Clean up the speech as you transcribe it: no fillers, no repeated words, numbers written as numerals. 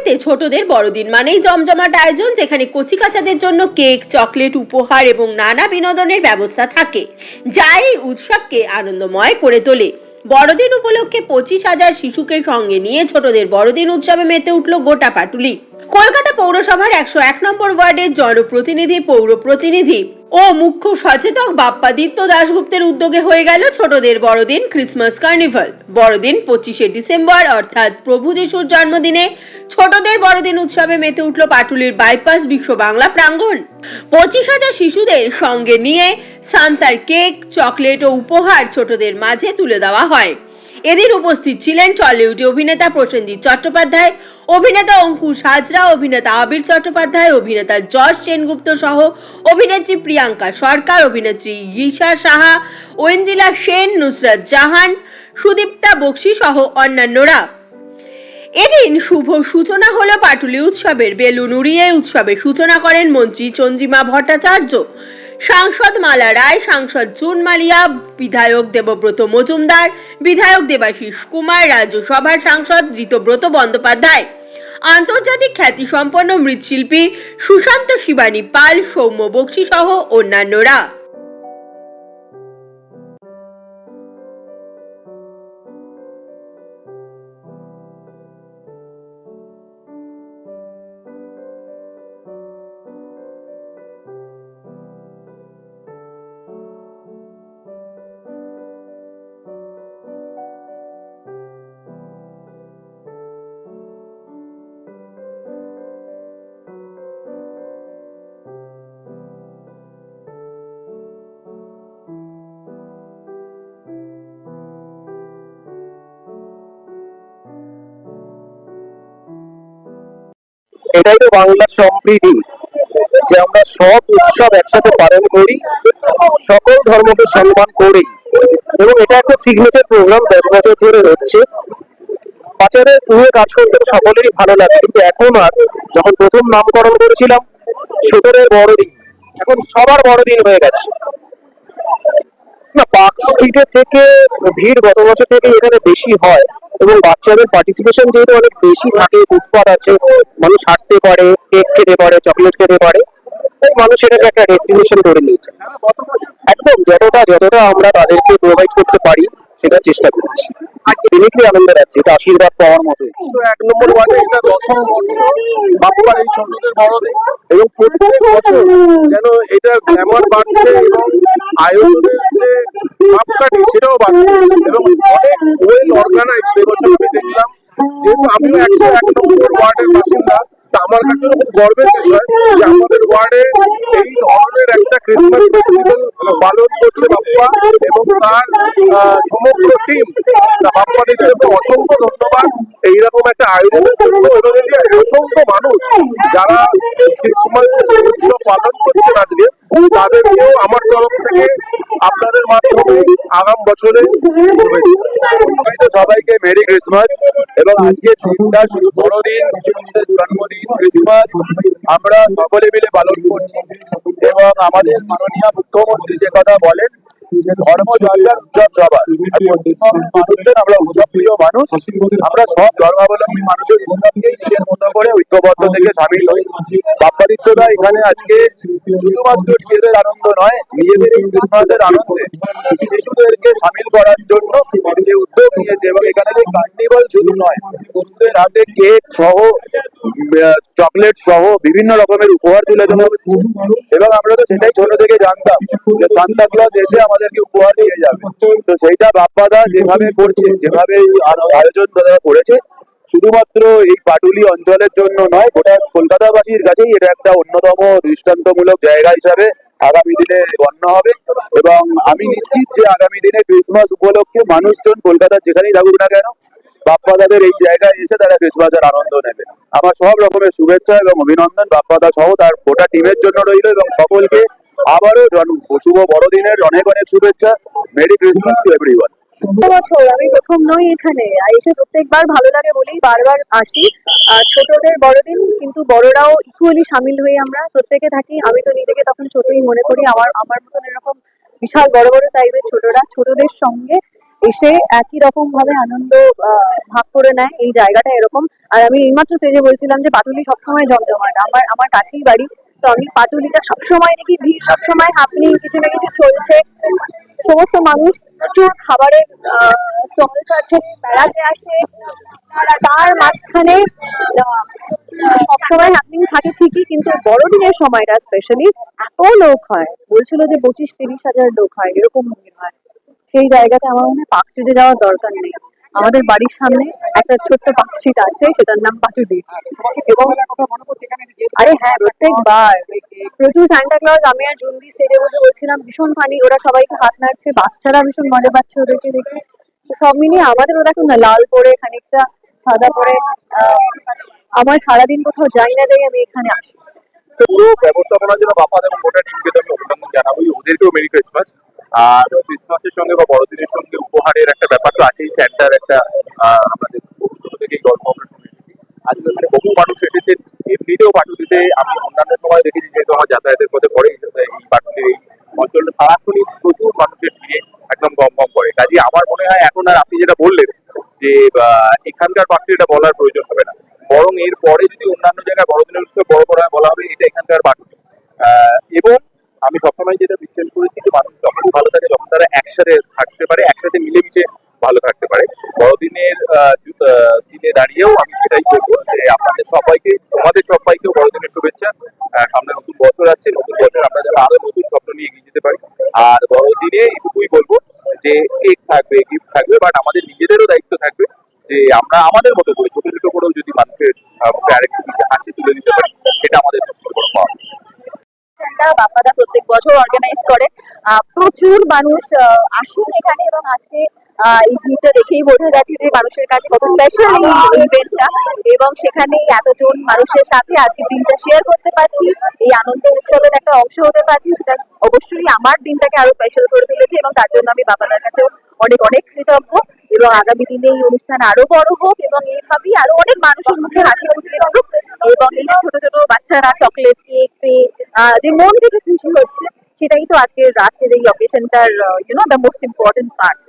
বাড়িতে ছোটদের বড়দিন মানেই জমজমাট আয়োজন, যেখানে কচিকাচাদের জন্য কেক, চকলেট, উপহার এবং নানা বিনোদনের ব্যবস্থা থাকে, যা এই উৎসবকে আনন্দময় করে তোলে। বড়দিন উপলক্ষে 25,000 শিশুকে সঙ্গে নিয়ে ছোটদের বড়দিন উৎসবে মেতে উঠল গোটা পাটুলি। কলকাতা পৌরসভার 101 নম্বর ওয়ার্ডের জনপ্রতিনিধি, পৌর প্রতিনিধি ও মুখ্য সচেতক বাপ্পাদিত্য দাশগুপ্তের উদ্যোগে হয়ে গেল ছোটদের বড়দিন ক্রিসমাস কার্নিভাল। বড়দিন 25শে ডিসেম্বর অর্থাৎ প্রভু যিশুর জন্মদিনে ছোটদের বড়দিন উৎসবে মেতে উঠল পাটুলির বাইপাস বিশ্ব বাংলা প্রাঙ্গণ। 25,000 শিশুদের সঙ্গে নিয়ে সান্তার কেক, চকলেট ও উপহার ছোটদের মাঝে তুলে দেওয়া হয়। এদিন উপস্থিত ছিলেন টলিউড অভিনেতা প্রসেনজিৎ চট্টোপাধ্যায়, অভিনেতা অঙ্কুশ হাজরা, অভিনেতা আবির চট্টোপাধ্যায়, অভিনেতা যশ সেনগুপ্ত সহ অভিনেত্রী প্রিয়াঙ্কা সরকার, অভিনেত্রী ঈশা সাহা, ঐন্দ্রিলা সেন, নুসরাত জাহান, সুদীপ্তা বক্সি সহ অন্যান্যরা। এদিন শুভ সূচনা হলো পাটুলি উৎসবের। বেলুন উড়িয়ে উৎসবের সূচনা করেন মন্ত্রী চন্দ্রিমা ভট্টাচার্য, সাংসদ মালা রায়, সাংসদ জুন মালিয়া, বিধায়ক দেবব্রত মজুমদার, বিধায়ক দেবাশিস কুমার, রাজ্যসভার সাংসদ ঋতব্রত বন্দ্যোপাধ্যায়, আন্তর্জাতিক খ্যাতিসম্পন্ন মৃৎশিল্পী সুশান্ত শিবানী পাল, সৌম্য বক্সি সহ অন্যান্যরা। এটাই তো বাংলার সমৃদ্ধি, যে আমরা সব উৎসব একসাথে পালন করি, সকল ধর্মকে সম্মান করি, এবং এটা একটা সিগনেচার প্রোগ্রাম 10 বছর ধরে হচ্ছে। বাচ্চাদের নিয়ে কাজ করতে সকলেরই ভালো লাগে, কিন্তু এখন আর যখন প্রথম নামকরণ করেছিলাম ছোটদের বড়দিন, এখন সবার বড়দিন হয়ে গেছে না। পার্ক স্ট্রিটের থেকে ভিড় গত বছর থেকে এখানে বেশি হয়, এবং বাচ্চাদের পার্টিসিপেশন যেহেতু অনেক বেশি থাকে, ফুটপাত আছে, মানুষ হাঁটতে পারে, কেক খেতে পারে, চকলেট খেতে পারে, তাই মানুষ এটাকে একটা ডেস্টিনেশন করে নিয়েছে। একদম যতটা আমরা তাদেরকে প্রোভাইড করতে পারি সেটা চেষ্টা করছি। অনেকই আনন্দ পাচ্ছি, এটা আশীর্বাদ পাওয়ার মতো। 1 নম্বর ওয়ার্ডে এটা 10ম বর্ষ বাপ্পার এই ছোটদের বড়দিন, এবং প্রত্যেক বছর যেন এটা গ্ল্যামার বাড়ছে এবং আয়োজনের যে মাপকাঠি সেটাও বাড়ছে, এবং অনেক ওয়েল অর্গানাইজ। এবছর আমি দেখলাম, যেহেতু আমিও 101 নম্বর ওয়ার্ডের বাসিন্দা, তা আমার কাছে খুব গর্বের বিষয় যে আমাদের ওয়ার্ডে এই ধরনের একটা ক্রিসমাস ফেস্টিভ্যাল পালন করছে বাপ্পা এবং তার সমগ্র টিম। বাপ্পাদের জন্য অসংখ্য ধন্যবাদ এইরকম একটা আয়োজনের জন্য, এবং এই যে অসংখ্য মানুষ যারা ক্রিসমাস উৎসব পালন করছেন আজকে, তাদেরকেও আমার তরফ থেকে আপনাদের মাধ্যমে আগাম বছরে সবাইকে মেরি ক্রিসমাস। এবং আজকে দিনটা শুধু বড়দিন, শিশুদের জন্মদিন, ক্রিসমাস আমরা সকলে মিলে পালন করছি। এবং আমাদের মাননীয় মুখ্যমন্ত্রী যে কথা বলেন যে ধর্ম জয়গার উৎসব সবার, মানুষের আমরা উৎসব প্রিয় মানুষ, আমরা সব ধর্মাবলম্বী মানুষের উৎসবকেই নিজের মতো করে ঐক্যবদ্ধ থেকে সামিল হই। বাপ্পাদিত্যদা এখানে আজকে শুধুমাত্র নিজেদের আনন্দ নয়, নিজেদের এই ক্রিসমাসের আনন্দে শিশুদেরকে সামিল করার জন্য যে উদ্যোগ নিয়েছে, এবং এখানে যে কার্নিভাল শুধু নয়, শিশুদের হাতে কেক সহ, চকলেট সহ বিভিন্ন রকমের উপহার তুলে দেওয়া হচ্ছে। এবং আমরা তো সেটাই ছোট থেকে জানতাম যে সান্তা ক্লজ এসে আমাদেরকে উপহার দিয়ে যাবে, তো সেইটা বাপ্পাদা যেভাবে করছে, যেভাবে আয়োজন তারা করেছে, শুধুমাত্র এই পাটুলি অঞ্চলের জন্য নয়, গোটা কলকাতাবাসীর কাছেই এটা একটা অন্যতম দৃষ্টান্তমূলক জায়গা হিসাবে আগামী দিনে গণ্য হবে। এবং আমি নিশ্চিত যে আগামী দিনে ক্রিসমাস উপলক্ষে মানুষজন কলকাতার যেখানেই থাকুক না কেন, বাপ্পাদাদের এই জায়গায় এসে তারা ক্রিসমাসের আনন্দ নেবে। আমার সব রকমের শুভেচ্ছা এবং অভিনন্দন বাপ্পাদা সহ তার গোটা টিমের জন্য রইল, এবং সকলকে আবারও শুভ বড়দিনের অনেক অনেক শুভেচ্ছা। Merry Christmas to everyone. বছর আমি প্রথম নই এখানে এসে, প্রত্যেকবার ভালো লাগে বলেই বারবার আসি। ছোটদের বড়দিন, কিন্তু বড়রাও ইকুয়ালি সামিল হয়ে আমরা প্রত্যেকে থাকি। আমি তো নিজেকে তখন ছোটই মনে করি, আমার মতন এরকম বিশাল বড় বড় সাইজের ছোটরা ছোটদের সঙ্গে এসে একই রকম ভাবে আনন্দ ভাগ করে নেয়। এই জায়গাটা এরকম। আর আমি এইমাত্র স্টেজে বলছিলাম যে পাটুলি সবসময় জমজমাট, আমার আমার কাছেই বাড়ি, তো আমি পাটুলিটা সবসময় দেখি ভিড়, সবসময় হাপনিং, কিছু না কিছু চলছে। সমস্ত মানুষ প্রচুর খাবারের স্টলস আছে, বেড়াতে আসে, তার মাঝখানে আহ, সবসময় হ্যাপনিং থাকে ঠিকই, কিন্তু বড়দিনের সময়টা স্পেশালি এত লোক হয়, বলছিল যে 25-30 হাজার লোক হয়, এরকম ভিড় হয়। সেই জায়গাতে আমার মনে হয় পার্ক স্ট্রিটে যাওয়ার দরকার নেই। আমাদের বাড়ির সামনে একটা ছোট্ট পার্ক স্ট্রিট আছে, সেটার নাম পাটুলি। এবং আরে হ্যাঁ, প্রত্যেকবার প্রচুর সান্টা ক্লজ, আমি আর জুনদি স্টেজে বসে বলছিলাম ভীষণ ফানি, ওরা সবাইকে হাত নাড়ছে, বাচ্চারা ভীষণ মজা পাচ্ছে ওদেরকে দেখে। তো সব মিলিয়ে আমাদেরও দেখো না, লাল পরে খানিকটা সাদা পরে আমার সারাদিন কোথাও যাই না যাই আমি এখানে আসি। পুরো ব্যবস্থাপনার জন্য বাপাদ এবং গোটা টিমকে তো আমি অভিনন্দন জানাবোই, ওদেরকেও মেরি ক্রিসমাস। আর ক্রিসমাসের সঙ্গে বা বড়দিনের সঙ্গে উপহারের একটা ব্যাপার তো আছেই, স্যান্টার একটা আমাদের বহু ছোট থেকেই গল্প আমরা শুনে এসেছি। আজকে মানে বহু মানুষ এসেছেন এমনিতেও পাটুলিতে। আমি অন্যান্য সময় দেখেছি, যেহেতু আমার যাতায়াতের পথে পড়ে এই পাটুলির এই অঞ্চলটা সারাক্ষণই প্রচুর মানুষের ভিড়ে একদম গম গম করে। কাজে আমার মনে হয় এখন আর আপনি যেটা বললেন যে এখানকার পাত্রে এটা বলার প্রয়োজন হবে না, বরং এর পরে যদি অন্যান্য জায়গায় বড়দিনের উৎসব বড় করা বলা হবে, এটা এখানকার পাটুলি। এবং আমি সবসময় যেটা বিশ্বাস করেছি যে মানুষ যখন ভালো থাকে, যখন তারা একসাথে থাকতে পারে, একসাথে মিলেমিশে ভালো থাকতে পারে। বড়দিনের দিনে দাঁড়িয়েও আমি সেটাই বলবো যে আপনাদের সবাইকে, তোমাদের সবাইকেও বড়দিনের শুভেচ্ছা। সামনে নতুন বছর আছে, নতুন বছর আমরা যেন আরো নতুন স্বপ্ন নিয়ে এগিয়ে যেতে পারি। আর বড়দিনে এটুকুই বলবো যে কেক থাকবে, গিফট থাকবে, বাট আমাদের নিজেদেরও দায়িত্ব থাকবে যে আমরা আমাদের মতো করে ছোট ছোট করেও যদি মানুষের মুখে আরেকটু কিছু হাসি তুলে দিতে পারি, সেটা আমাদের সবচেয়ে বড় পাওয়া। বাপ্পাদা প্রত্যেক বছর অর্গানাইজ করে, প্রচুর মানুষ আসেন এখানে, এবং আজকে এই ভিড়টা দেখেই বোঝা যাচ্ছে যে মানুষের কাছে কত স্পেশাল এই ইভেন্টটা। এবং সেখানে এতজন মানুষের সাথে আজকে দিনটা শেয়ার করতে পারছি, এই আনন্দ উৎসবের একটা অংশ হতে পারছি, সেটা অবশ্যই আমার দিনটাকে আরো স্পেশাল করে তুলেছে, এবং তার জন্য আমি বাপ্পাদার কাছেও অনেক অনেক কৃতজ্ঞ। এবং আগামী দিনে এই অনুষ্ঠান আরো বড় হোক, এবং এইভাবেই আরো অনেক মানুষের মুখে হাসি ফুটিয়ে তুলুক। এবং এই যে ছোট ছোট বাচ্চারা চকলেট কেক পেয়ে যে মন থেকে খুশি হচ্ছে, সেটাই তো আজকের আজকের এই অকেশনটার দ্য মোস্ট ইম্পর্টেন্ট পার্ট।